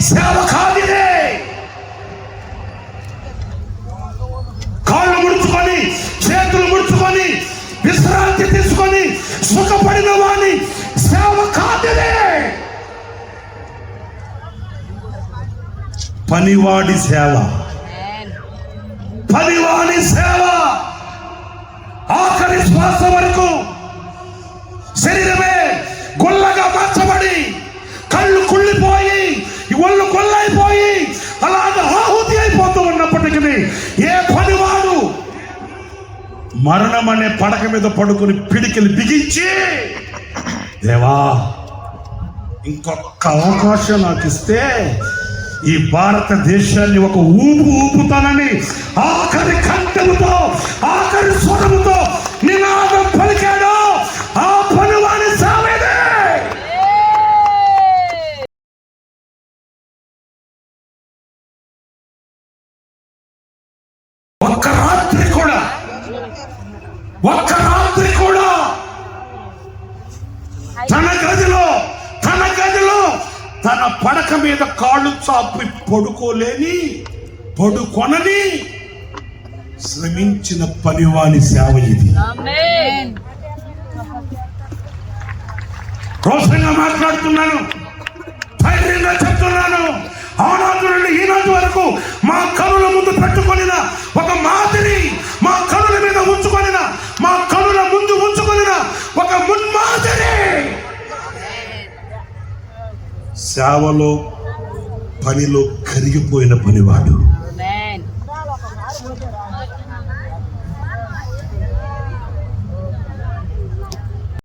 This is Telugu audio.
సేవ కాదిదే. కాళ్ళు ముడుచుకొని చేతులు ముడుచుకొని విశ్రాంతి తీసుకొని సుఖపడిన వాణి సేవ కాదిదే. పనివాడి సేవ, పనివాడి సేవ ఆఖరి శ్వాస వరకు శరీరమే గొల్లగా మార్చబడి కళ్ళు కుళ్ళిపోయి ఒళ్ళు కొల్లైపోయి అలాగే ఆహుతి అయిపోతూ ఉన్నప్పటికీ ఏ పనివాడు మరణం అనే పడక మీద పడుకుని పిడికిలు బిగించి, దేవా ఇంకొక అవకాశం నాకు ఇస్తే ఈ భారతదేశాన్ని ఒక ఊపుతానని ఆఖరి కంఠముతో ఆఖరి స్వరముతో నినాదం పలికాడు. ఆ పనివాడి సేవదే. ఒక్క రాత్రి కూడా తన గదిలో తన పడక మీద కాళ్ళు చాపి పడుకొనని శ్రమించిన పనివాని సేవ ఇది. రోషంగా మాట్లాడుతున్నాను, ధైర్యంగా చెప్తున్నాను. ఆనాటి నుండి ఈనాటి వరకు మా కనుల ముందు పెట్టుకొనిన ఒక మాదిరి, మా కనుల మీద ఉంచుకొనిన, మా కనుల ముందు ఉంచుకొనిన ఒక మున్మాదిరి సేవలో పనిలో కరిగిపోయిన పనివాడు.